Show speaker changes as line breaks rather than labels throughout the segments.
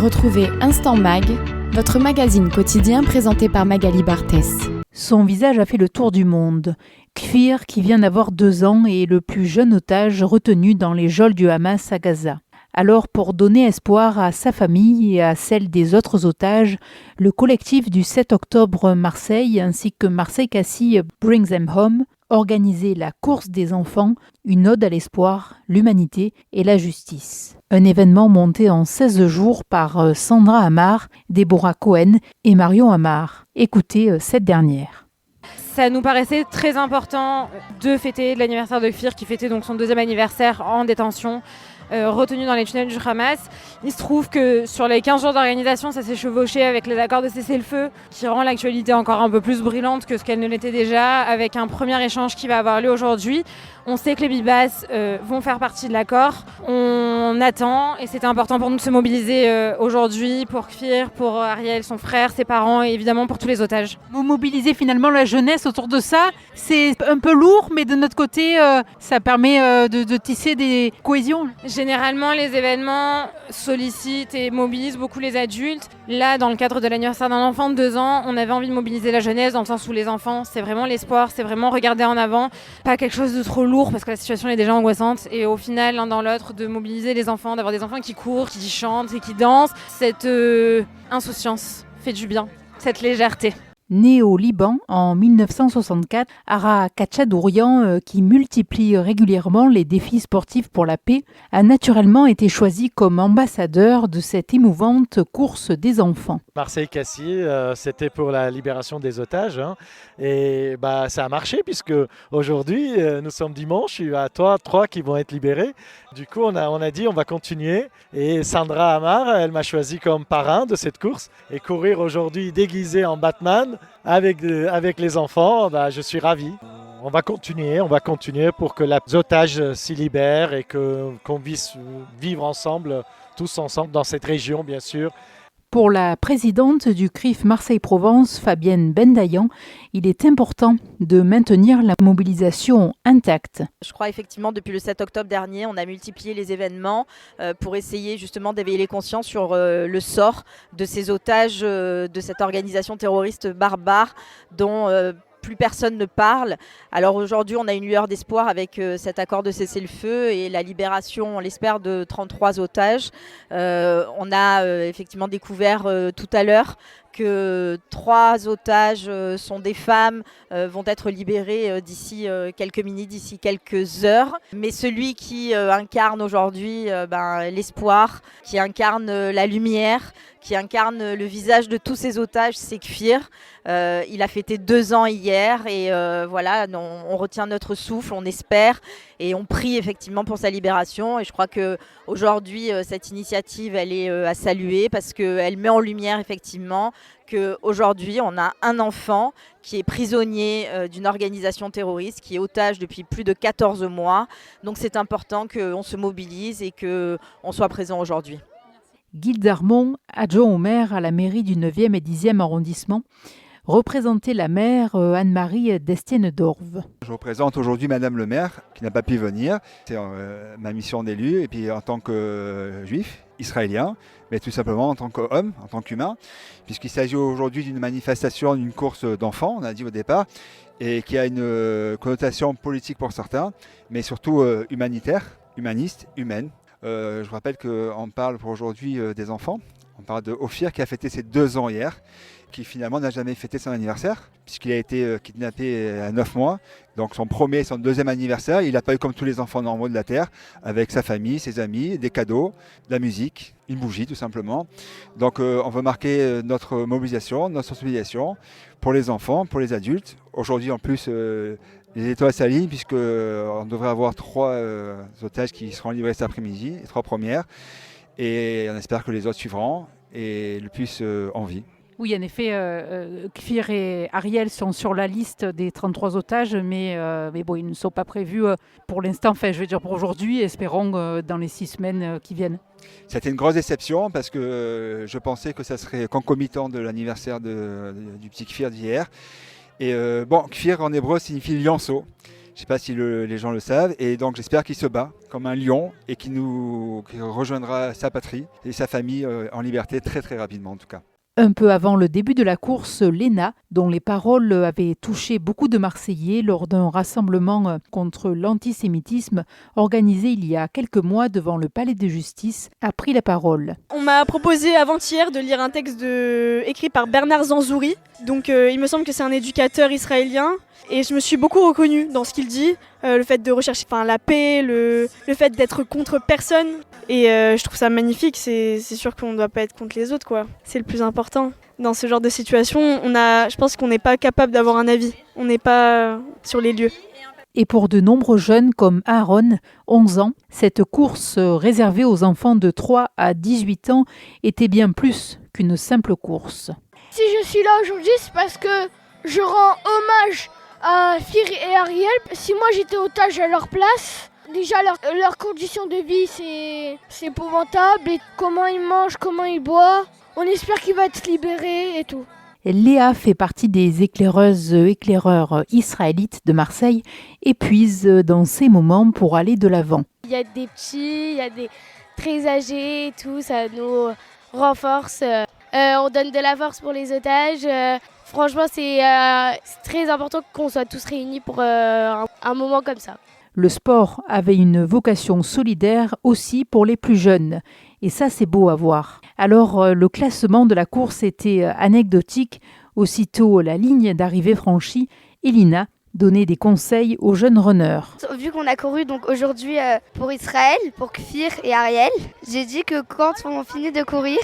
Retrouvez Instant Mag, votre magazine quotidien présenté par Magali Barthès.
Son visage a fait le tour du monde. Kfir, qui vient d'avoir 2 ans, est le plus jeune otage retenu dans les geôles du Hamas à Gaza. Alors, pour donner espoir à sa famille et à celle des autres otages, le collectif du 7 octobre Marseille ainsi que Marseille-Cassis Bring Them Home organisait la course des enfants, une ode à l'espoir, l'humanité et la justice. Un événement monté en 16 jours par Sandra Amar, Déborah Cohen et Marion Amar. Écoutez cette dernière.
Ça nous paraissait très important de fêter l'anniversaire de Kfir, qui fêtait donc son 2e anniversaire en détention, retenu dans les tunnels du Hamas. Il se trouve que sur les 15 jours d'organisation, ça s'est chevauché avec les accords de cessez-le-feu, qui rend l'actualité encore un peu plus brûlante que ce qu'elle ne l'était déjà, avec un premier échange qui va avoir lieu aujourd'hui. On sait que les Bibas vont faire partie de l'accord. On attend et c'était important pour nous de se mobiliser aujourd'hui pour Kfir, pour Ariel, son frère, ses parents et évidemment pour tous les otages.
Vous mobilisez finalement la jeunesse autour de ça. C'est un peu lourd, mais de notre côté, ça permet de tisser des cohésions.
Généralement, les événements sollicitent et mobilisent beaucoup les adultes. Là, dans le cadre de l'anniversaire d'un enfant de 2 ans, on avait envie de mobiliser la jeunesse dans le sens où les enfants, c'est vraiment l'espoir, c'est vraiment regarder en avant, pas quelque chose de trop lourd parce que la situation est déjà angoissante. Et au final, l'un dans l'autre, de mobiliser les enfants, d'avoir des enfants qui courent, qui chantent et qui dansent, cette insouciance fait du bien, cette légèreté.
Née au Liban en 1964, Ara Khatchadourian, qui multiplie régulièrement les défis sportifs pour la paix, a naturellement été choisie comme ambassadeur de cette émouvante course des enfants.
Marseille-Cassis, c'était pour la libération des otages. Et ça a marché puisque aujourd'hui, nous sommes dimanche, il y a 3 qui vont être libérés. Du coup, on a dit on va continuer. Et Sandra Amar, elle m'a choisi comme parrain de cette course. Et courir aujourd'hui déguisé en Batman avec les enfants, je suis ravi. On va continuer pour que les otages s'y libèrent et qu'on puisse vivre ensemble, tous ensemble dans cette région, bien sûr.
Pour la présidente du CRIF Marseille-Provence, Fabienne Bendayan, il est important de maintenir la mobilisation intacte.
Je crois effectivement depuis le 7 octobre dernier, on a multiplié les événements pour essayer justement d'éveiller les consciences sur le sort de ces otages de cette organisation terroriste barbare dont plus personne ne parle. Alors aujourd'hui, on a une lueur d'espoir avec cet accord de cessez-le-feu et la libération, on l'espère, de 33 otages. On a effectivement découvert tout à l'heure que 3 otages sont des femmes, vont être libérés d'ici quelques minutes, d'ici quelques heures. Mais celui qui incarne aujourd'hui l'espoir, qui incarne la lumière, qui incarne le visage de tous ces otages, c'est Kfir. Il a fêté 2 ans hier et on retient notre souffle, on espère et on prie effectivement pour sa libération. Et je crois qu'aujourd'hui, cette initiative, elle est à saluer parce qu'elle met en lumière effectivement qu'aujourd'hui, on a un enfant qui est prisonnier d'une organisation terroriste, qui est otage depuis plus de 14 mois. Donc c'est important qu'on se mobilise et qu'on soit présent aujourd'hui.
Guy Darmon, adjoint au maire à la mairie du 9e et 10e arrondissement, représentait la maire Anne-Marie Destienne-Dorve.
Je représente aujourd'hui Madame le maire qui n'a pas pu venir. C'est ma mission d'élu et puis en tant que juif, israélien, mais tout simplement en tant qu'homme, en tant qu'humain, puisqu'il s'agit aujourd'hui d'une manifestation, d'une course d'enfants, on a dit au départ, et qui a une connotation politique pour certains, mais surtout humanitaire, humaniste, humaine. Je rappelle qu'on parle pour aujourd'hui des enfants. On parle de Ophir qui a fêté ses 2 ans hier, qui finalement n'a jamais fêté son anniversaire, puisqu'il a été kidnappé à 9 mois. Donc son premier et son 2e anniversaire, il n'a pas eu comme tous les enfants normaux de la Terre, avec sa famille, ses amis, des cadeaux, de la musique, une bougie tout simplement. Donc on veut marquer notre mobilisation, notre sensibilisation pour les enfants, pour les adultes. Aujourd'hui en plus, les étoiles s'alignent puisqu'on devrait avoir 3 otages qui seront livrés cet après-midi, les 3 premières. Et on espère que les autres suivront et le plus en vie.
Oui, en effet, Kfir et Ariel sont sur la liste des 33 otages, mais bon, ils ne sont pas prévus pour l'instant, pour aujourd'hui, espérons dans les 6 semaines qui viennent.
C'était une grosse déception parce que je pensais que ça serait concomitant de l'anniversaire du petit Kfir d'hier. Et Kfir en hébreu signifie lionceau. Je ne sais pas si les gens le savent, et donc j'espère qu'il se bat comme un lion et qu'il rejoindra sa patrie et sa famille en liberté très très rapidement en tout cas.
Un peu avant le début de la course, Léna, dont les paroles avaient touché beaucoup de Marseillais lors d'un rassemblement contre l'antisémitisme organisé il y a quelques mois devant le Palais de Justice, a pris la parole.
On m'a proposé avant-hier de lire un texte écrit par Bernard Zanzouri. Donc il me semble que c'est un éducateur israélien. Et je me suis beaucoup reconnue dans ce qu'il dit, le fait de rechercher la paix, le fait d'être contre personne. Et je trouve ça magnifique, c'est sûr qu'on ne doit pas être contre les autres, quoi. C'est le plus important. Dans ce genre de situation, je pense qu'on n'est pas capable d'avoir un avis, on n'est pas sur les lieux.
Et pour de nombreux jeunes comme Aaron, 11 ans, cette course réservée aux enfants de 3 à 18 ans était bien plus qu'une simple course.
Si je suis là aujourd'hui, c'est parce que je rends hommage à Fir et Ariel. Si moi j'étais otage à leur place, déjà leurs conditions de vie c'est épouvantable. Et comment ils mangent, comment ils boivent. On espère qu'il va être libéré et tout.
Léa fait partie des éclaireurs israélites de Marseille et puise dans ces moments pour aller de l'avant.
Il y a des petits, il y a des très âgés et tout, ça nous renforce. On donne de la force pour les otages. Franchement, c'est très important qu'on soit tous réunis pour un moment comme ça.
Le sport avait une vocation solidaire aussi pour les plus jeunes. Et ça, c'est beau à voir. Alors, le classement de la course était anecdotique. Aussitôt la ligne d'arrivée franchie, Elina donnait des conseils aux jeunes runners.
Vu qu'on a couru donc aujourd'hui pour Israël, pour Kfir et Ariel, j'ai dit que quand on finit de courir,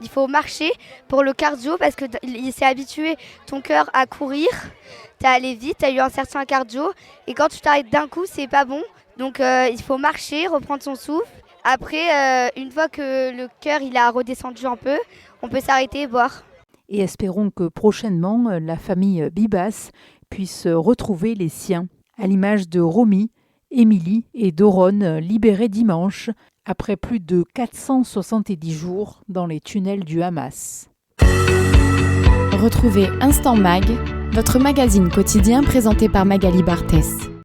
il faut marcher pour le cardio parce que il s'est habitué ton cœur à courir. Tu es allé vite, tu as eu un certain cardio et quand tu t'arrêtes d'un coup, c'est pas bon. Donc il faut marcher, reprendre son souffle. Après, une fois que le cœur il a redescendu un peu, on peut s'arrêter et boire.
Et espérons que prochainement, la famille Bibas puisse retrouver les siens, à l'image de Romy, Émilie et Doron, libérés dimanche, après plus de 470 jours dans les tunnels du Hamas.
Retrouvez Instant Mag, votre magazine quotidien présenté par Magali Barthès.